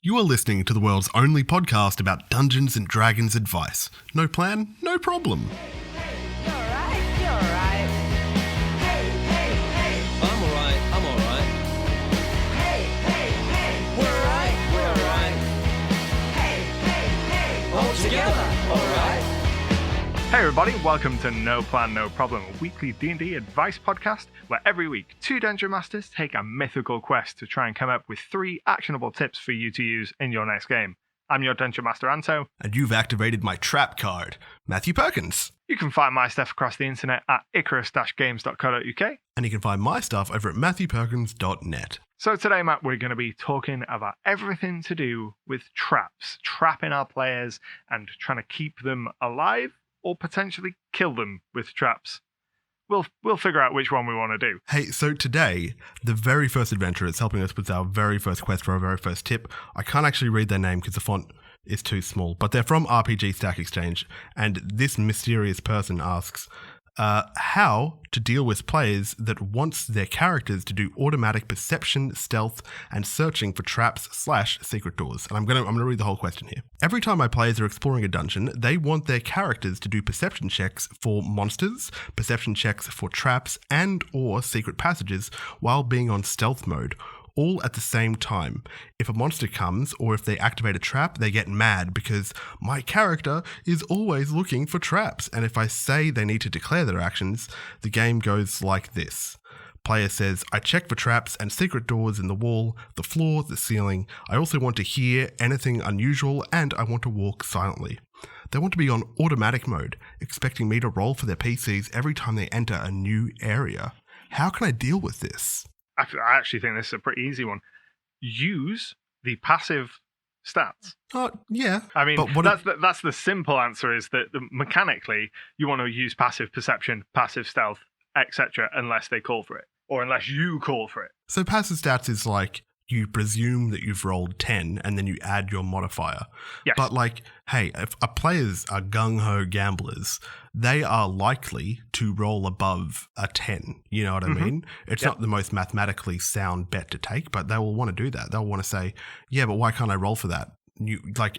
You are listening to the world's only podcast about Dungeons and Dragons advice. No plan, no problem. Hey, you're alright. Hey, I'm alright. hey, We're alright. hey, All together, alright. Hey everybody, welcome to No Plan, No Problem, a weekly D&D advice podcast where every week 2 Dungeon Masters take a mythical quest to try and come up with 3 actionable tips for you to use in your next game. I'm your Dungeon Master Anto. And you've activated my trap card, Matthew Perkins. You can find my stuff across the internet at icarus-games.co.uk. And you can find my stuff over at matthewperkins.net. So today, Matt, we're going to be talking about everything to do with traps, trapping our players and trying to keep them alive or potentially kill them with traps. We'll figure out which one we want to do. Hey, so today, the very first adventurer is helping us with our very first quest for our very first tip. I can't actually read their name because the font is too small, but they're from RPG Stack Exchange, and this mysterious person asks, how to deal with players that wants their characters to do automatic perception, stealth, and searching for traps/secret doors. And I'm gonna read the whole question here. Every time my players are exploring a dungeon, they want their characters to do perception checks for monsters, perception checks for traps, and or secret passages while being on stealth mode, all at the same time. If a monster comes or if they activate a trap, they get mad because my character is always looking for traps. And if I say they need to declare their actions, the game goes like this. Player says, I check for traps and secret doors in the wall, the floor, the ceiling. I also want to hear anything unusual and I want to walk silently. They want to be on automatic mode, expecting me to roll for their PCs every time they enter a new area. How can I deal with this? I actually think this is a pretty easy one. Use the passive stats. Oh, yeah. I mean, but that's the simple answer is that mechanically you want to use passive perception, passive stealth, etc. unless they call for it, or unless you call for it. So passive stats is like you presume that you've rolled 10 and then you add your modifier. Yes. But like, hey, if a players are gung-ho gamblers, they are likely to roll above a 10. You know what I mean? It's not the most mathematically sound bet to take, but they will want to do that. They'll want to say, yeah, but why can't I roll for that?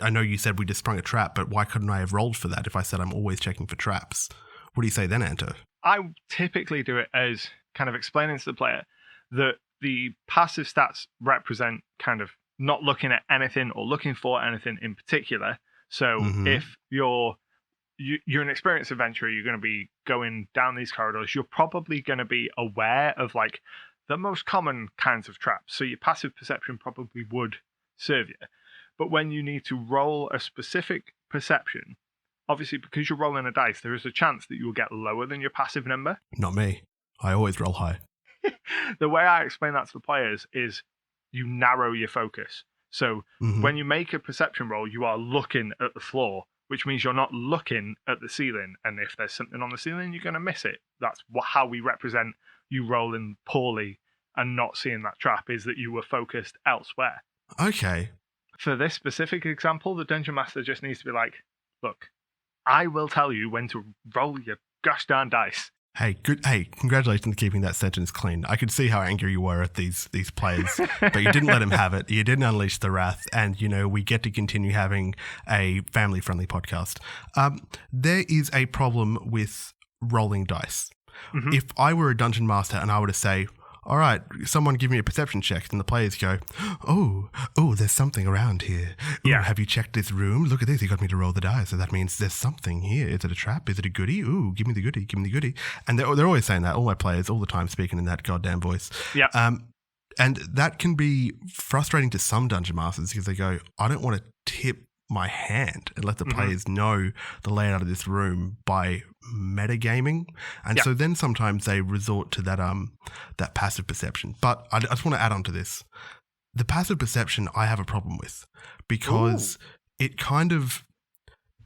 I know you said we just sprung a trap, but why couldn't I have rolled for that if I said I'm always checking for traps? What do you say then, Anto? I typically do it as kind of explaining to the player that the passive stats represent kind of not looking at anything or looking for anything in particular. So if you're an experienced adventurer, you're going to be going down these corridors, you're probably going to be aware of like the most common kinds of traps. So your passive perception probably would serve you. But when you need to roll a specific perception, obviously because you're rolling a dice, there is a chance that you will get lower than your passive number. Not me. I always roll high. The way I explain that to the players is you narrow your focus. So when you make a perception roll, you are looking at the floor, which means you're not looking at the ceiling. And if there's something on the ceiling, you're going to miss it. That's how we represent you rolling poorly and not seeing that trap, is that you were focused elsewhere. Okay. For this specific example, the Dungeon Master just needs to be like, look, I will tell you when to roll your gosh darn dice. Hey, good. Hey, congratulations on keeping that sentence clean. I could see how angry you were at these players, but you didn't let them have it. You didn't unleash the wrath, and we get to continue having a family-friendly podcast. There is a problem with rolling dice. If I were a dungeon master and I were to say, all right, someone give me a perception check, and the players go, oh, there's something around here. Ooh, yeah. Have you checked this room? Look at this. He got me to roll the dice. So that means there's something here. Is it a trap? Is it a goodie? Ooh, give me the goodie. Give me the goodie. And they're always saying that. All my players, all the time, speaking in that goddamn voice. Yeah. And that can be frustrating to some dungeon masters because they go, I don't want to tip my hand and let the players know the layout of this room by metagaming. And so then sometimes they resort to that passive perception. But I just want to add on to this. The passive perception I have a problem with because it kind of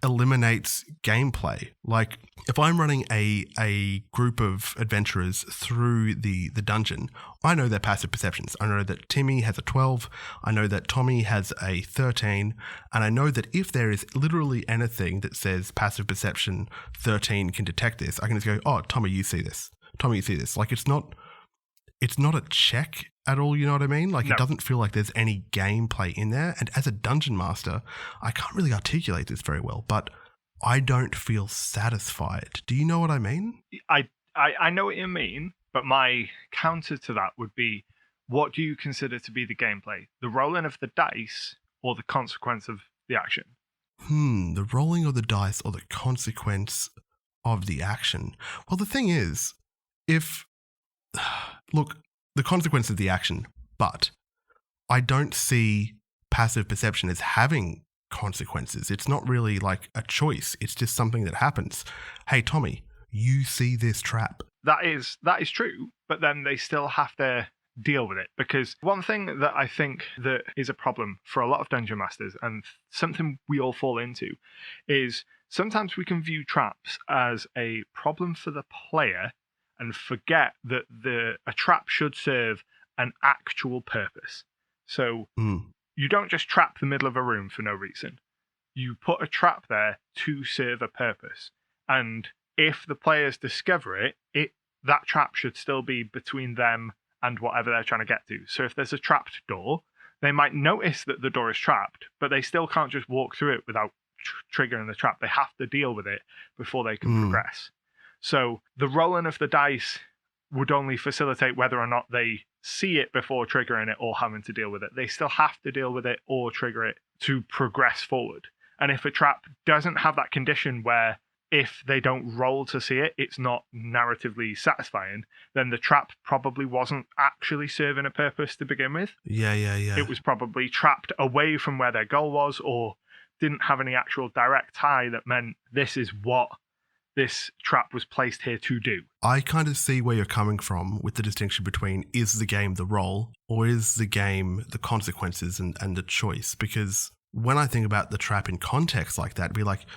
eliminates gameplay. Like if I'm running a group of adventurers through the dungeon, I know their passive perceptions. I know that Timmy has a 12, I know that Tommy has a 13, and I know that if there is literally anything that says passive perception 13 can detect this, I can just go, oh, Tommy, you see this. Tommy, you see this. Like it's not a check at all, you know what I mean? Like, No. it doesn't feel like there's any gameplay in there. And as a dungeon master, I can't really articulate this very well, but I don't feel satisfied. Do you know what I mean? I know what you mean, but my counter to that would be, what do you consider to be the gameplay? The rolling of the dice or the consequence of the action? The rolling of the dice or the consequence of the action. Well, the thing is, look, the consequence of the action, but I don't see passive perception as having consequences. It's not really like a choice. It's just something that happens. Hey, Tommy, you see this trap. That is true, but then they still have to deal with it, because one thing that I think that is a problem for a lot of dungeon masters, and something we all fall into, is sometimes we can view traps as a problem for the player and forget that a trap should serve an actual purpose. So you don't just trap the middle of a room for no reason. You put a trap there to serve a purpose, and if the players discover it, that trap should still be between them and whatever they're trying to get to. So if there's a trapped door, they might notice that the door is trapped, but they still can't just walk through it without triggering the trap. They have to deal with it before they can progress. So the rolling of the dice would only facilitate whether or not they see it before triggering it or having to deal with it. They still have to deal with it or trigger it to progress forward. And if a trap doesn't have that condition where if they don't roll to see it, it's not narratively satisfying, then the trap probably wasn't actually serving a purpose to begin with. Yeah. It was probably trapped away from where their goal was, or didn't have any actual direct tie that meant this is what this trap was placed here to do. I kind of see where you're coming from with the distinction between, is the game the role or is the game the consequences and the choice? Because when I think about the trap in context like that, it'd be like,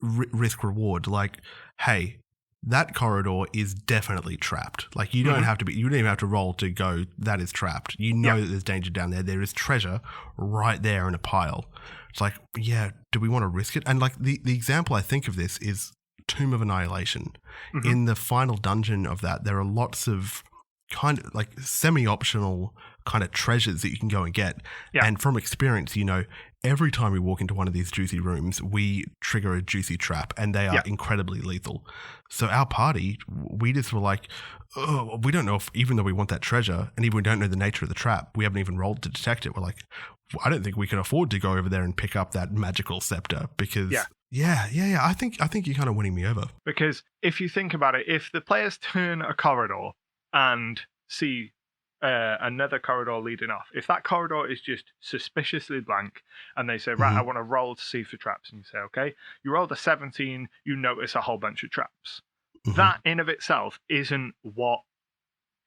risk reward, like, hey, that corridor is definitely trapped. Like, you don't have to you don't even have to roll to go, that is trapped. You know that there's danger down there. There is treasure right there in a pile. It's like, yeah, do we want to risk it? And like the example I think of this is Tomb of Annihilation. In the final dungeon of that, there are lots of kind of like semi-optional kind of treasures that you can go and get. And from experience, you know, every time we walk into one of these juicy rooms, we trigger a juicy trap, and they are incredibly lethal. So our party, we just were like, oh, we don't know if, even though we want that treasure, and even we don't know the nature of the trap, we haven't even rolled to detect it. We're like, I don't think we can afford to go over there and pick up that magical scepter because I think you're kind of winning me over. Because if you think about it, if the players turn a corridor and see another corridor leading off, if that corridor is just suspiciously blank and they say, right, I want to roll to see for traps, and you say, okay, you rolled a 17, you notice a whole bunch of traps. That in of itself isn't what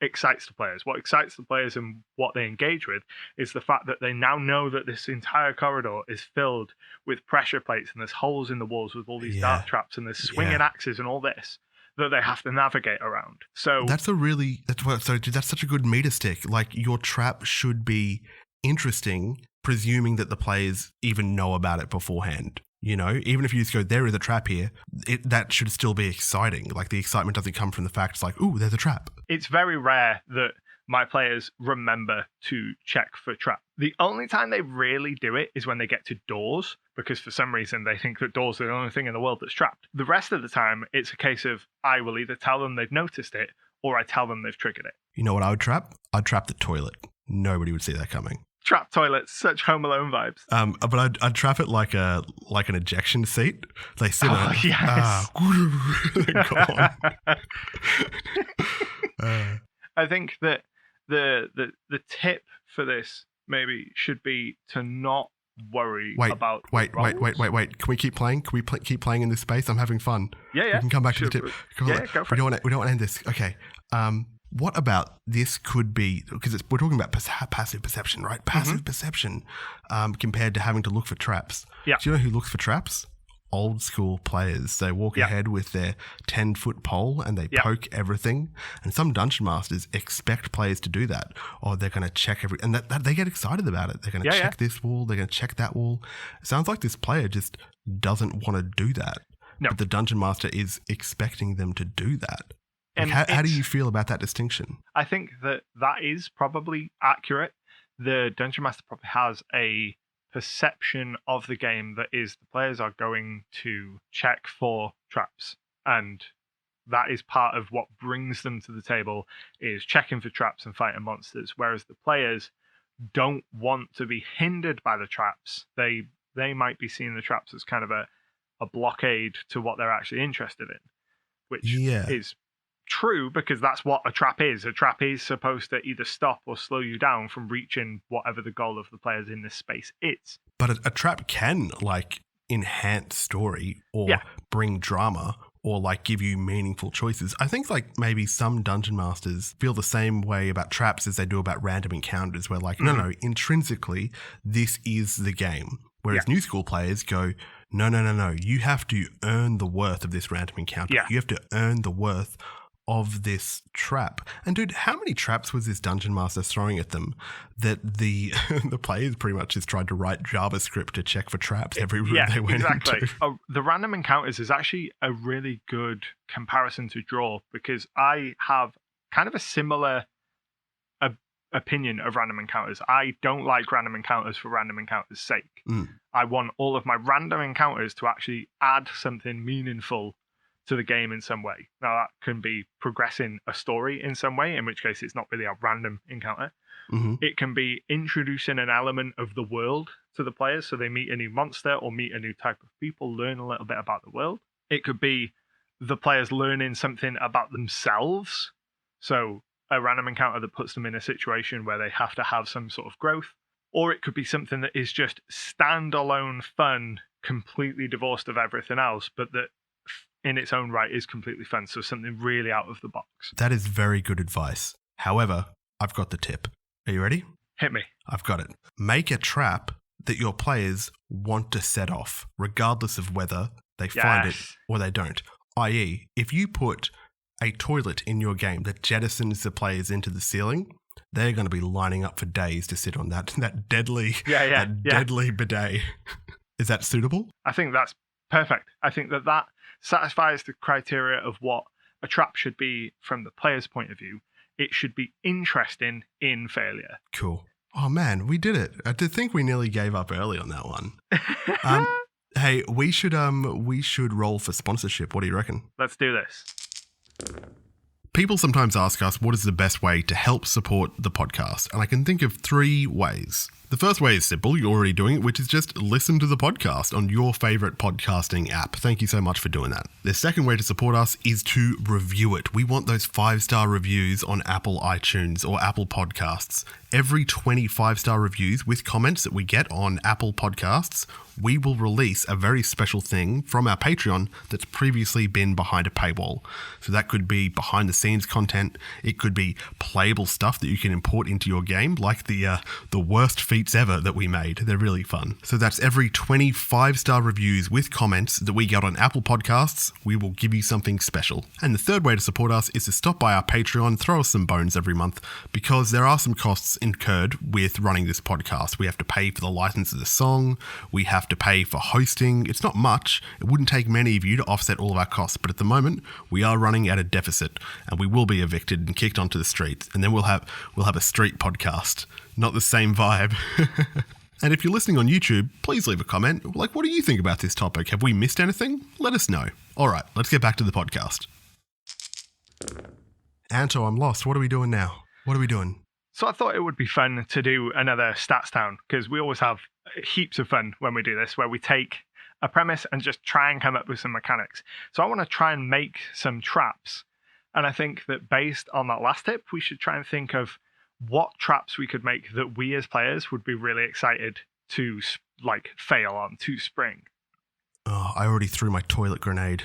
excites the players. What excites the players and what they engage with is the fact that they now know that this entire corridor is filled with pressure plates, and there's holes in the walls with all these dart traps, and there's swinging axes and all this that they have to navigate around. So that's such a good meter stick. Like, your trap should be interesting, presuming that the players even know about it beforehand. You know, even if you just go, there is a trap here, that should still be exciting. Like, the excitement doesn't come from the fact it's like, ooh, there's a trap. It's very rare that my players remember to check for trap. The only time they really do it is when they get to doors, because for some reason they think that doors are the only thing in the world that's trapped. The rest of the time, it's a case of I will either tell them they've noticed it or I tell them they've triggered it. You know what I would trap? I'd trap the toilet. Nobody would see that coming. Trap toilets, such Home Alone vibes. But I'd trap it like an ejection seat. They sit on it. Yes. Go on. I think that the tip for this maybe should be to not worry about Wait. rolls. Can we keep playing? Can we keep playing in this space? I'm having fun. Yeah. We can come back to the tip. Go for it. We don't want to end this. Okay. What about this could be, because we're talking about passive perception, right? Passive perception compared to having to look for traps. Yeah. Do you know who looks for traps? Old school players. They walk ahead with their 10-foot pole and they poke everything. And some dungeon masters expect players to do that. Or they're going to check and that they get excited about it. They're going to check this wall. They're going to check that wall. It sounds like this player just doesn't want to do that. No. But the dungeon master is expecting them to do that. Like, how do you feel about that distinction? I think that is probably accurate. The Dungeon Master probably has a perception of the game that is the players are going to check for traps, and that is part of what brings them to the table, is checking for traps and fighting monsters, whereas the players don't want to be hindered by the traps. They might be seeing the traps as kind of a blockade to what they're actually interested in, which is true, because that's what a trap is. A trap is supposed to either stop or slow you down from reaching whatever the goal of the players in this space is. But a trap can like enhance story or bring drama or like give you meaningful choices. I think like maybe some dungeon masters feel the same way about traps as they do about random encounters, where like, no, intrinsically, this is the game. Whereas new school players go, no, you have to earn the worth of this random encounter. You have to earn the worth of this trap. And dude, how many traps was this dungeon master throwing at them that the players pretty much just tried to write JavaScript to check for traps every room they went into? The random encounters is actually a really good comparison to draw, because I have kind of a similar opinion of random encounters. I don't like random encounters for random encounters' sake. I want all of my random encounters to actually add something meaningful to the game in some way. Now, that can be progressing a story in some way, in which case it's not really a random encounter. It can be introducing an element of the world to the players, so they meet a new monster or meet a new type of people, learn a little bit about the world. It could be the players learning something about themselves, so a random encounter that puts them in a situation where they have to have some sort of growth. Or it could be something that is just standalone fun, completely divorced of everything else, but that in its own right is completely fun. So something really out of the box. That is very good advice. However, I've got the tip. Are you ready? Hit me. I've got it. Make a trap that your players want to set off, regardless of whether they find it or they don't. I.e., if you put a toilet in your game that jettisons the players into the ceiling, they're going to be lining up for days to sit on that deadly deadly bidet. Is that suitable? I think that's perfect. I think that satisfies the criteria of what a trap should be from the player's point of view. It should be interesting in failure. Cool. Oh man, we did it. I did think we nearly gave up early on that one. Hey, we should roll for sponsorship. What do you reckon? Let's do this. People sometimes ask us what is the best way to help support the podcast, and I can think of 3 ways. The first way is simple, you're already doing it, which is just listen to the podcast on your favorite podcasting app. Thank you so much for doing that. The second way to support us is to review it. We want those 5-star reviews on Apple iTunes or Apple Podcasts. Every 20 5-star reviews with comments that we get on Apple Podcasts, we will release a very special thing from our Patreon that's previously been behind a paywall. So that could be behind the scenes content. It could be playable stuff that you can import into your game, like the worst feats ever that we made. They're really fun. So that's every 20 5-star reviews with comments that we get on Apple Podcasts, we will give you something special. And the third way to support us is to stop by our Patreon, throw us some bones every month, because there are some costs incurred with running this podcast. We have to pay for the license of the song. We have to pay for hosting. It's not much. It wouldn't take many of you to offset all of our costs, but at the moment we are running at a deficit, and we will be evicted and kicked onto the streets, and then we'll have a street podcast. Not the same vibe. And if you're listening on YouTube, please leave a comment. Like, what do you think about this topic? Have we missed anything? Let us know. All right, let's get back to the podcast. Anto, I'm lost. What are we doing now? What are we doing? So I thought it would be fun to do another Stats Town, because we always have heaps of fun when we do this, where we take a premise and just try and come up with some mechanics. So I want to try and make some traps. And I think that based on that last tip, we should try and think of what traps we could make that we as players would be really excited to fail on, to spring. Oh, I already threw my toilet grenade.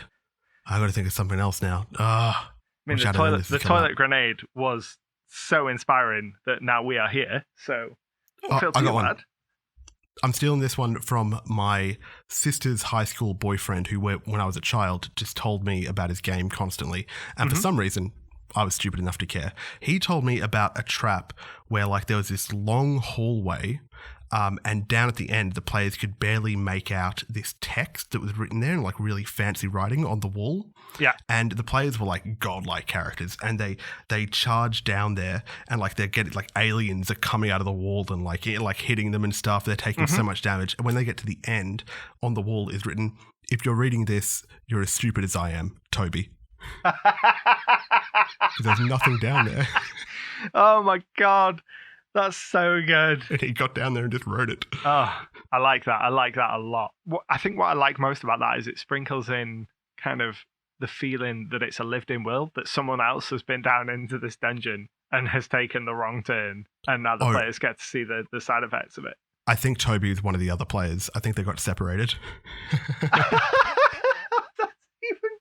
I got to think of something else now. I mean, the toilet grenade was so inspiring that now we are here. So don't feel too bad. I'm stealing this one from my sister's high school boyfriend who, when I was a child, just told me about his game constantly. And for some reason, I was stupid enough to care. He told me about a trap where there was this long hallway And down at the end, the players could barely make out this text that was written there in like really fancy writing on the wall. Yeah. And the players were like godlike characters, and they charge down there, and like they're getting like aliens are coming out of the wall and like hitting them and stuff. They're taking so much damage. And when they get to the end, on the wall is written, "If you're reading this, you're as stupid as I am, Toby." There's nothing down there. Oh my God. That's so good. And he got down there and just wrote it. Oh, I like that. I like that a lot. I think what I like most about that is it sprinkles in kind of the feeling that it's a lived-in world, that someone else has been down into this dungeon and has taken the wrong turn, and now the players get to see the side effects of it. I think Toby is one of the other players. I think they got separated. Even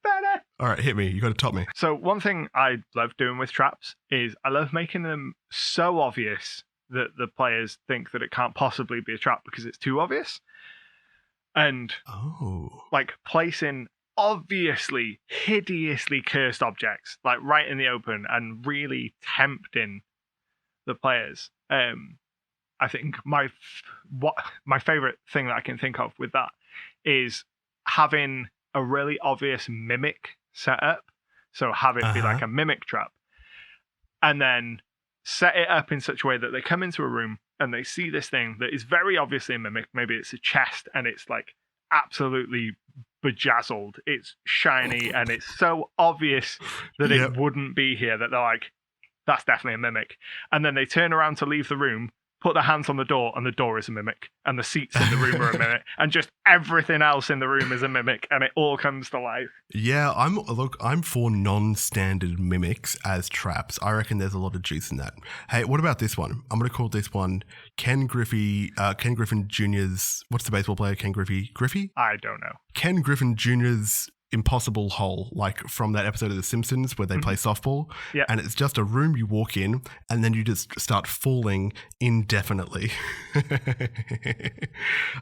better. All right, hit me. You got to top me. So one thing I love doing with traps is I love making them so obvious that the players think that it can't possibly be a trap because it's too obvious. And like placing obviously hideously cursed objects like right in the open and really tempting the players. I think my favorite thing that I can think of with that is having a really obvious mimic set up. So have it be like a mimic trap, and then set it up in such a way that they come into a room and they see this thing that is very obviously a mimic. Maybe it's a chest and it's like absolutely bejazzled. It's shiny and it's so obvious that it wouldn't be here that they're like, that's definitely a mimic. And then they turn around to leave the room, put their hands on the door, and the door is a mimic, and the seats in the room are a mimic, and just everything else in the room is a mimic, and it all comes to life. Yeah, I'm for non-standard mimics as traps. I reckon there's a lot of juice in that. Hey, what about this one? I'm going to call this one Ken Griffin Jr.'s, what's the baseball player? Ken Griffey? I don't know. Ken Griffin Jr.'s impossible hole, like from that episode of The Simpsons where they play softball. Yeah. And it's just a room you walk in and then you just start falling indefinitely.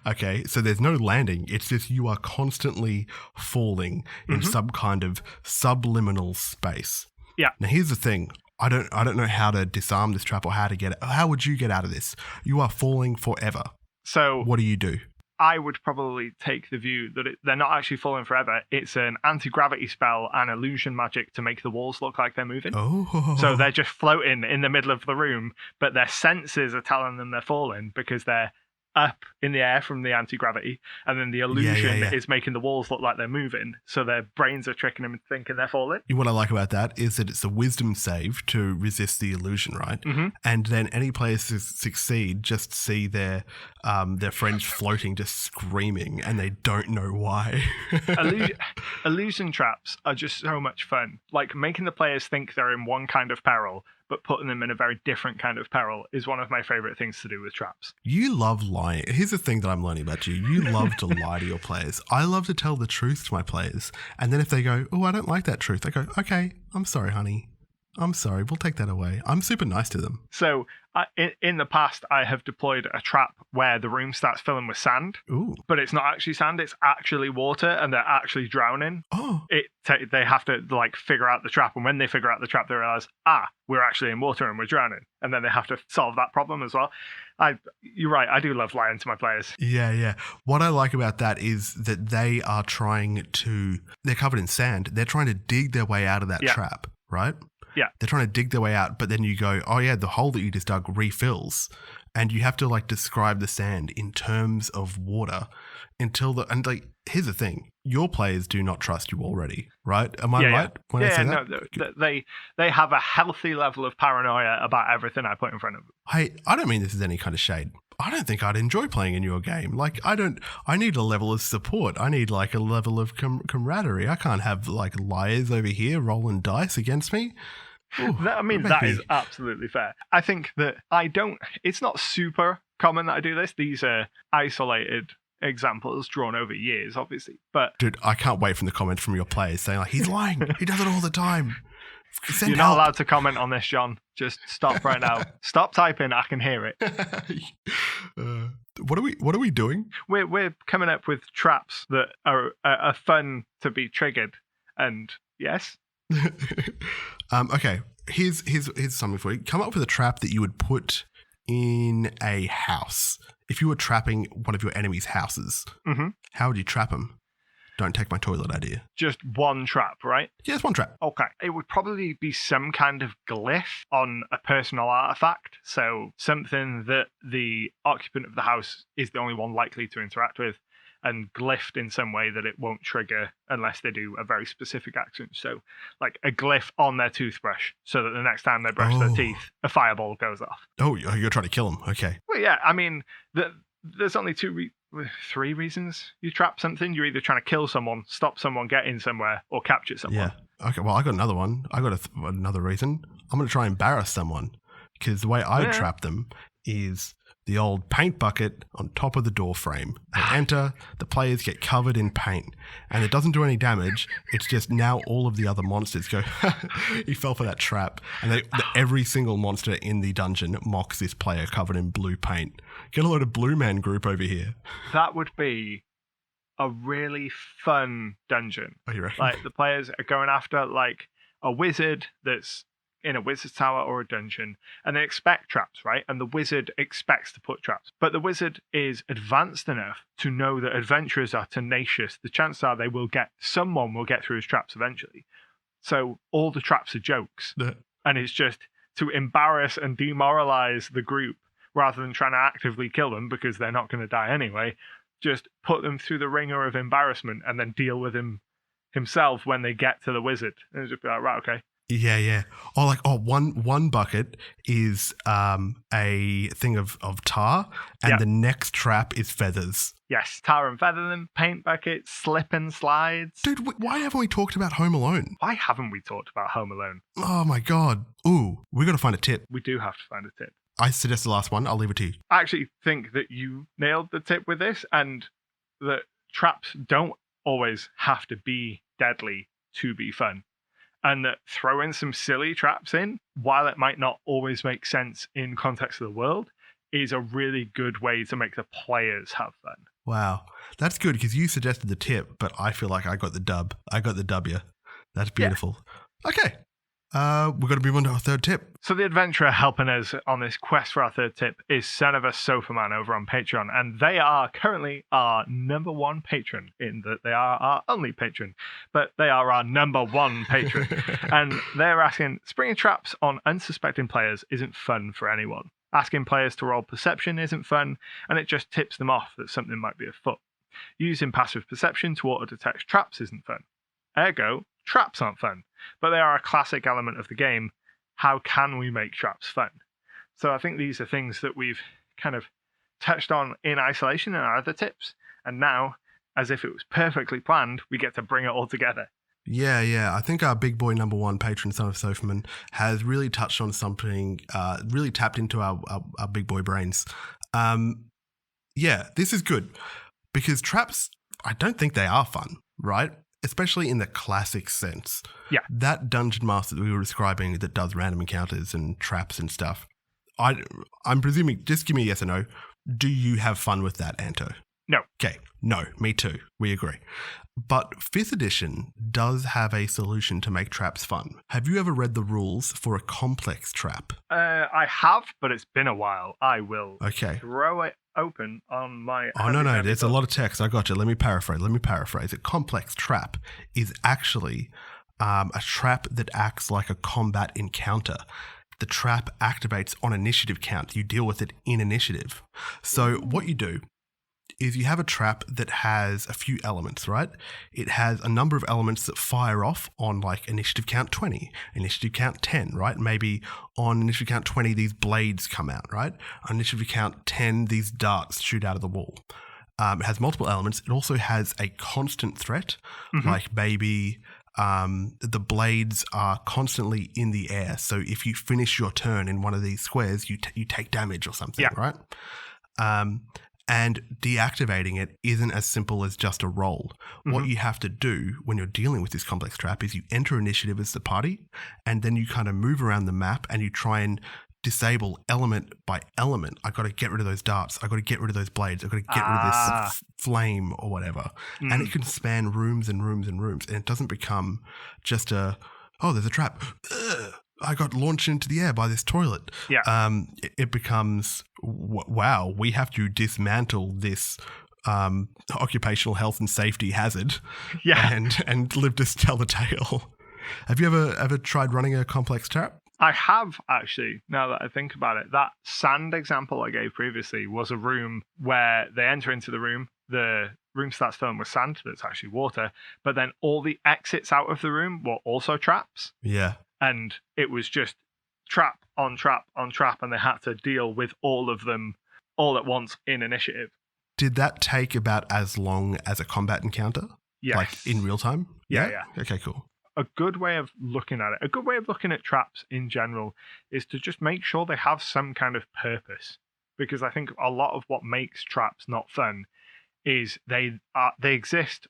Okay, so there's no landing. It's just you are constantly falling in some kind of subliminal space. Yeah. Now here's the thing. I don't know how to disarm this trap or how to get it. How would you get out of this? You are falling forever. So what do you do? I would probably take the view that they're not actually falling forever. It's an anti-gravity spell and illusion magic to make the walls look like they're moving. Oh. So they're just floating in the middle of the room, but their senses are telling them they're falling because they're up in the air from the anti-gravity, and then the illusion is making the walls look like they're moving, so their brains are tricking them into thinking they're falling. What I like about that is that it's a wisdom save to resist the illusion, right? And then any players who succeed just see their friends floating, just screaming, and they don't know why. Illusion traps are just so much fun. Like making the players think they're in one kind of peril, but putting them in a very different kind of peril is one of my favorite things to do with traps. You love lying. Here's the thing that I'm learning about you. You love to lie to your players. I love to tell the truth to my players. And then if they go, oh, I don't like that truth, I go, okay, I'm sorry, honey. I'm sorry, we'll take that away. I'm super nice to them. So in the past, I have deployed a trap where the room starts filling with sand. Ooh. But it's not actually sand, it's actually water, and they're actually drowning. Oh. They have to like figure out the trap, and when they figure out the trap, they realize, we're actually in water and we're drowning. And then they have to solve that problem as well. You're right, I do love lying to my players. Yeah. What I like about that is that they're covered in sand. They're trying to dig their way out of that trap, right? Yeah. They're trying to dig their way out, but then you go, oh yeah, the hole that you just dug refills. And you have to like describe the sand in terms of water here's the thing. Your players do not trust you already, right? Am I right when I say that? No, they have a healthy level of paranoia about everything I put in front of them. Hey, I don't mean this is any kind of shade. I don't think I'd enjoy playing in your game. Like, I need a level of support. I need like a level of camaraderie. I can't have like liars over here rolling dice against me. Ooh, that is absolutely fair. I think that it's not super common that I do this. These are isolated examples drawn over years, obviously. But dude, I can't wait from the comments from your players saying like, he's lying. He does it all the time. You're not allowed to comment on this, John. Just stop right now. Stop typing. I can hear it. What are we doing? We're coming up with traps that are fun to be triggered. And yes. Okay. Here's something for you. Come up with a trap that you would put in a house. if you were trapping one of your enemy's houses, how would you trap them? Don't take my toilet idea. Just one trap, right? Yeah, it's one trap. Okay. It would probably be some kind of glyph on a personal artifact. So something that the occupant of the house is the only one likely to interact with, and glyphed in some way that it won't trigger unless they do a very specific action. So like a glyph on their toothbrush so that the next time they brush their teeth, a fireball goes off. Oh, you're trying to kill them. Okay. Well, yeah, I mean, there's only three reasons you trap something. You're either trying to kill someone, stop someone getting somewhere, or capture someone. Yeah. Okay, well, I got another one. I got another reason. I'm going to try and embarrass someone, because the way I would trap them is the old paint bucket on top of the door frame. They enter, the players get covered in paint, and it doesn't do any damage. It's just now all of the other monsters go, he fell for that trap. And every single monster in the dungeon mocks this player covered in blue paint. Get a load of blue man group over here. That would be a really fun dungeon. Oh, you reckon? Like the players are going after like a wizard that's in a wizard's tower or a dungeon, and they expect traps, right? And the wizard expects to put traps. But the wizard is advanced enough to know that adventurers are tenacious. The chances are someone will get through his traps eventually. So all the traps are jokes. And it's just to embarrass and demoralize the group rather than trying to actively kill them because they're not going to die anyway. Just put them through the ringer of embarrassment and then deal with himself when they get to the wizard. And just be like, right, okay. Yeah. One bucket is a thing of tar, and the next trap is feathers. Yes, tar and feather them, paint buckets, slip and slides. Dude, why haven't we talked about Home Alone? Why haven't we talked about Home Alone? Oh my God. Ooh, we got to find a tip. We do have to find a tip. I suggest the last one. I'll leave it to you. I actually think that you nailed the tip with this, and that traps don't always have to be deadly to be fun. And that throwing some silly traps in, while it might not always make sense in context of the world, is a really good way to make the players have fun. Wow. That's good, because you suggested the tip, but I feel like I got the dub. I got the W. That's beautiful. Yeah. Okay. We're going to move on to our third tip. So the adventurer helping us on this quest for our third tip is Son of a Sofa Man over on Patreon, and they are currently our number one patron, in that they are our only patron, but they are our number one patron. And they're asking, springing traps on unsuspecting players isn't fun for anyone. Asking players to roll perception isn't fun, and it just tips them off that something might be afoot. Using passive perception to auto-detect traps isn't fun. Ergo, traps aren't fun, but they are a classic element of the game. How can we make traps fun? So I think these are things that we've kind of touched on in isolation in our other tips, and now, as if it was perfectly planned, we get to bring it all together. Yeah. I think our big boy number one patron, Son of Sofaman, has really touched on something, really tapped into our big boy brains. Yeah, this is good, because traps, I don't think they are fun, right? Especially in the classic sense. Yeah. That dungeon master that we were describing that does random encounters and traps and stuff, I'm presuming, just give me a yes or no. Do you have fun with that, Anto? No. Okay. No, me too. We agree. But 5th edition does have a solution to make traps fun. Have you ever read the rules for a complex trap? I have, but it's been a while. I will throw it open on my... Oh, no. There's a lot of text. I got you. Let me paraphrase. A complex trap is actually a trap that acts like a combat encounter. The trap activates on initiative count. You deal with it in initiative. So what you do is you have a trap that has a few elements, right? It has a number of elements that fire off on like initiative count 20, initiative count 10, right? Maybe on initiative count 20, these blades come out, right? On initiative count 10, these darts shoot out of the wall. It has multiple elements. It also has a constant threat, like maybe the blades are constantly in the air. So if you finish your turn in one of these squares, you take damage or something, right? And deactivating it isn't as simple as just a roll. What you have to do when you're dealing with this complex trap is you enter initiative as the party, and then you kind of move around the map and you try and disable element by element. I got to get rid of those darts. I got to get rid of those blades. I got to get rid of this flame or whatever. And it can span rooms and rooms and rooms. And it doesn't become just there's a trap. I got launched into the air by this toilet. Yeah. It becomes, wow, we have to dismantle this occupational health and safety hazard Yeah. and live to tell the tale. Have you ever tried running a complex trap? I have, actually, now that I think about it. That sand example I gave previously was a room where they enter into the room starts filling with sand, but it's actually water, but then all the exits out of the room were also traps. Yeah. And it was just trap on trap on trap, and they had to deal with all of them all at once in initiative. Did that take about as long as a combat encounter? Yes. Like in real time? Yeah. Okay, cool. A good way of looking at it, a good way of looking at traps in general, is to just make sure they have some kind of purpose. Because I think a lot of what makes traps not fun is they exist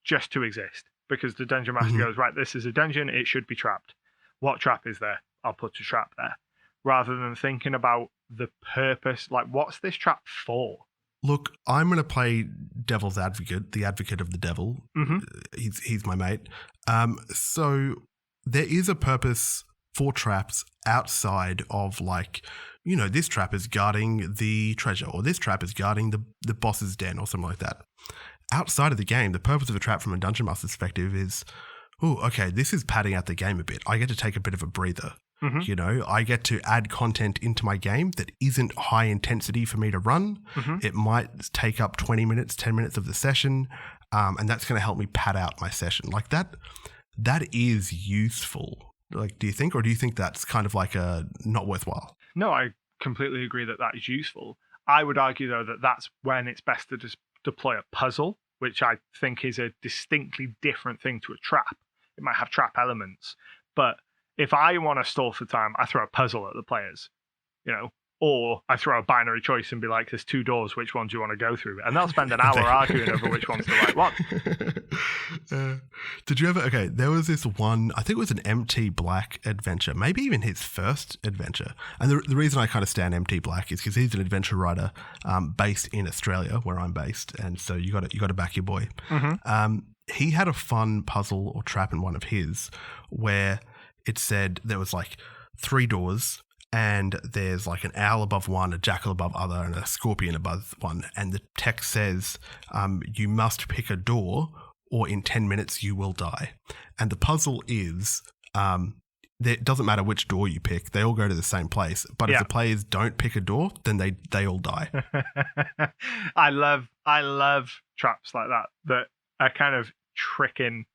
just to exist. Because the dungeon master goes, right, this is a dungeon, it should be trapped. What trap is there? I'll put a trap there. Rather than thinking about the purpose, like, what's this trap for? Look, I'm going to play devil's advocate, the advocate of the devil. Mm-hmm. He's my mate. So there is a purpose for traps outside of, like, you know, this trap is guarding the treasure, or this trap is guarding the boss's den, or something like that. Outside of the game, the purpose of a trap from a dungeon master's perspective is, oh, okay, this is padding out the game a bit. I get to take a bit of a breather. Mm-hmm. You know, I get to add content into my game that isn't high intensity for me to run. Mm-hmm. It might take up 20 minutes, 10 minutes of the session, and that's going to help me pad out my session. Like that is useful. Like, do you think, or do you think that's kind of like a not worthwhile? No, I completely agree that is useful. I would argue, though, that that's when it's best to just deploy a puzzle, which I think is a distinctly different thing to a trap. It might have trap elements, but if I want to stall for time, I throw a puzzle at the players, you know, or I throw a binary choice and be like, there's two doors, which one do you want to go through? And they'll spend an hour arguing over which one's the right one. Did you ever, okay, there was this one, I think it was an MT Black adventure, maybe even his first adventure. And the reason I kind of stand MT Black is because he's an adventure writer based in Australia, where I'm based. And so you got to back your boy. Mm-hmm. He had a fun puzzle or trap in one of his where it said there was like 3 doors, and there's like an owl above one, a jackal above other, and a scorpion above one. And the text says, you must pick a door or in 10 minutes you will die. And the puzzle is, it doesn't matter which door you pick, they all go to the same place. But if the players don't pick a door, then they all die. I love traps like that are kind of tricking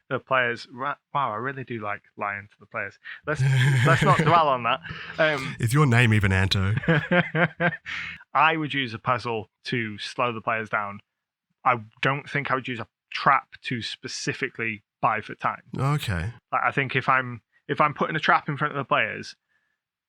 the players. Wow, I really do like lying to the players. Let's not dwell on that. Is your name even Anto? I would use a puzzle to slow the players down. I don't think I would use a trap to specifically buy for time. Okay. I think if I'm putting a trap in front of the players,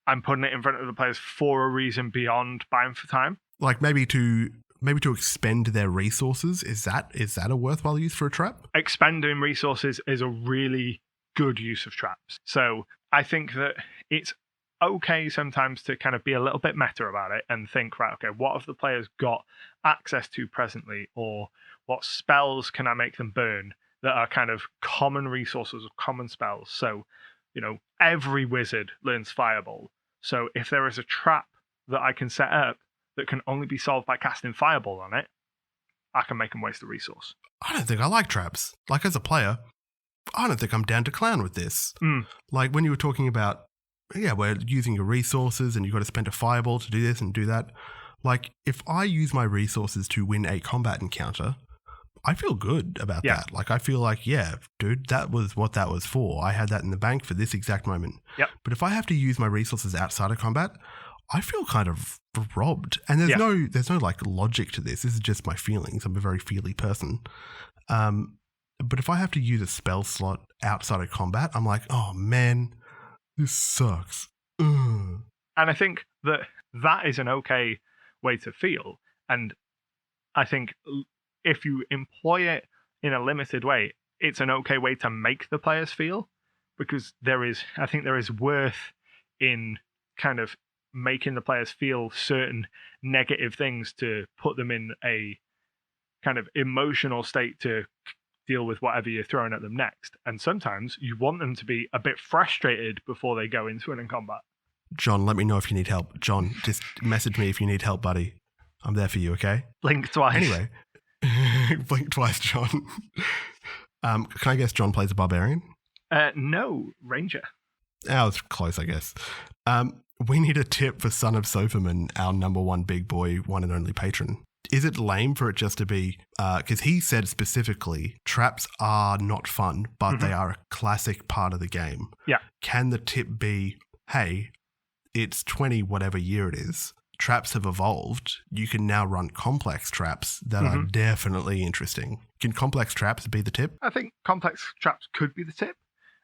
I'm putting it in front of the players for a reason beyond buying for time. Like maybe to expend their resources. Is that a worthwhile use for a trap? Expending resources is a really good use of traps. So I think that it's okay sometimes to kind of be a little bit meta about it and think, right, okay, what have the players got access to presently, or what spells can I make them burn that are kind of common resources or common spells? So, you know, every wizard learns Fireball. So if there is a trap that I can set up that can only be solved by casting Fireball on it, I can make them waste a resource. I don't think I like traps. Like, as a player, I don't think I'm down to clown with this. Like, when you were talking about, we're using your resources and you've got to spend a Fireball to do this and do that. Like, if I use my resources to win a combat encounter, I feel good about that. Like, I feel like, yeah, dude, that was what that was for. I had that in the bank for this exact moment. Yep. But if I have to use my resources outside of combat, I feel kind of robbed. And there's no like logic to this. This is just my feelings. I'm a very feely person. But if I have to use a spell slot outside of combat, I'm like, oh man, this sucks. Ugh. And I think that is an okay way to feel. And I think if you employ it in a limited way, it's an okay way to make the players feel, because I think there is worth in kind of making the players feel certain negative things to put them in a kind of emotional state to deal with whatever you're throwing at them next. And sometimes you want them to be a bit frustrated before they go into it in combat. John, let me know if you need help. John, just message me if you need help, buddy. I'm there for you, okay? Blink twice. Anyway, blink twice, John. Can I guess John plays a barbarian? No, Ranger. Oh, it's close, I guess. We need a tip for Son of Soferman, our number one big boy, one and only patron. Is it lame for it just to be, because he said specifically, traps are not fun, but they are a classic part of the game. Yeah. Can the tip be, hey, it's 20 whatever year it is, traps have evolved, you can now run complex traps that are definitely interesting. Can complex traps be the tip? I think complex traps could be the tip.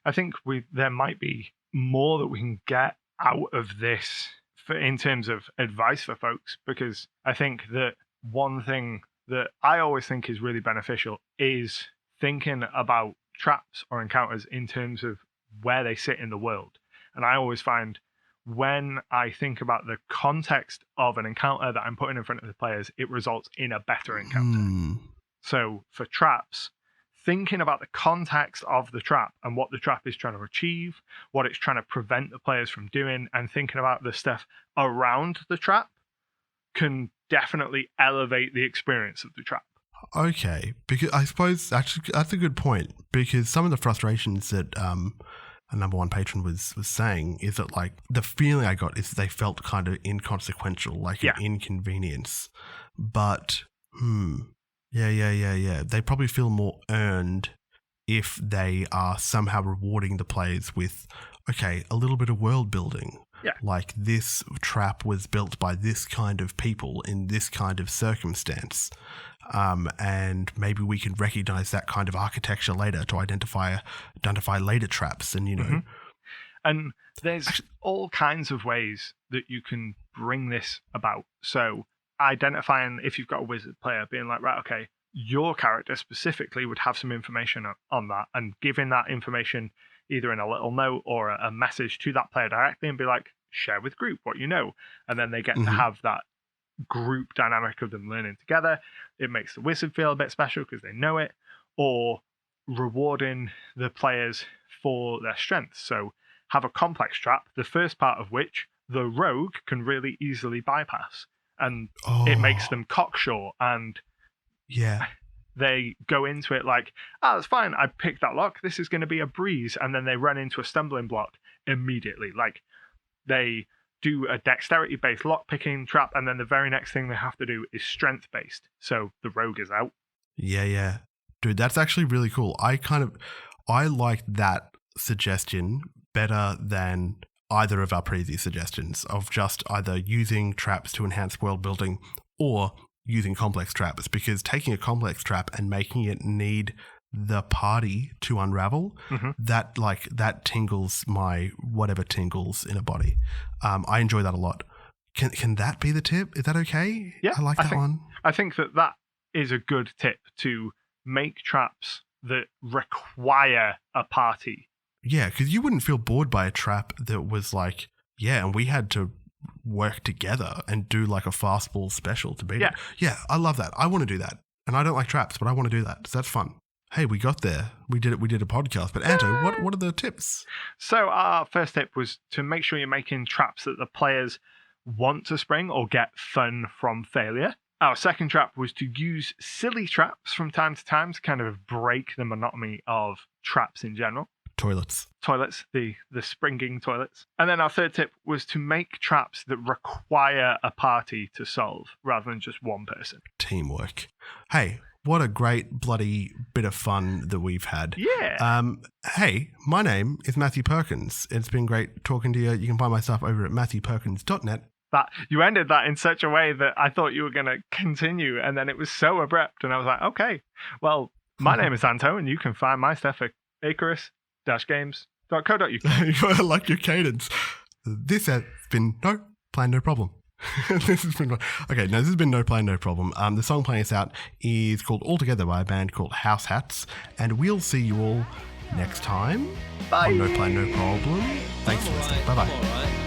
I think there might be more that we can get out of this in terms of advice for folks, because I think that one thing that I always think is really beneficial is thinking about traps or encounters in terms of where they sit in the world. And I always find when I think about the context of an encounter that I'm putting in front of the players, it results in a better encounter. So for traps, thinking about the context of the trap and what the trap is trying to achieve, what it's trying to prevent the players from doing, and thinking about the stuff around the trap can definitely elevate the experience of the trap. Okay, because I suppose actually that's a good point, because some of the frustrations that a number one patron was saying is that, like, the feeling I got is they felt kind of inconsequential, like an inconvenience. But yeah. They probably feel more earned if they are somehow rewarding the players with, okay, a little bit of world building. Yeah. Like, this trap was built by this kind of people in this kind of circumstance. And maybe we can recognize that kind of architecture later to identify later traps, and, you know. And there's all kinds of ways that you can bring this about. So identifying, if you've got a wizard player, being like, right, okay, your character specifically would have some information on that, and giving that information either in a little note or a message to that player directly, and be like, share with group what you know. And then they get to have that group dynamic of them learning together. It makes the wizard feel a bit special because they know it. Or rewarding the players for their strengths. So have a complex trap, the first part of which the rogue can really easily bypass. And it makes them cocksure, and they go into it like, that's fine, I picked that lock, this is going to be a breeze, and then they run into a stumbling block immediately. Like, they do a dexterity-based lock-picking trap, and then the very next thing they have to do is strength-based, so the rogue is out. Yeah. Dude, that's actually really cool. I like that suggestion better than either of our previous suggestions of just either using traps to enhance world building or using complex traps, because taking a complex trap and making it need the party to unravel, that tingles my whatever tingles in a body. I enjoy that a lot. Can that be the tip? Is that okay? Yeah, I like that one. I think that is a good tip, to make traps that require a party. Yeah, because you wouldn't feel bored by a trap that was like, and we had to work together and do like a fastball special to beat it. Yeah, I love that. I want to do that. And I don't like traps, but I want to do that. So that's fun. Hey, we got there. We did it. We did a podcast. But Anto, what are the tips? So our first tip was to make sure you're making traps that the players want to spring or get fun from failure. Our second trap was to use silly traps from time to time to kind of break the monotony of traps in general. Toilets, the springing toilets. And then our third tip was to make traps that require a party to solve rather than just one person. Teamwork. Hey, what a great bloody bit of fun that we've had. Yeah. Hey, my name is Matthew Perkins. It's been great talking to you. You can find my stuff over at matthewperkins.net. That you ended that in such a way that I thought you were going to continue, and then it was so abrupt, and I was like, okay, well, my name is Anto, and you can find my stuff at icarus-games.co.uk. I like your cadence. This has been No Plan, No Problem. This has been No Plan, No Problem. The song playing us out is called All Together by a band called House Hats, and we'll see you all next time. Bye. On No Plan, No Problem. Thanks for listening. Bye-bye. All right.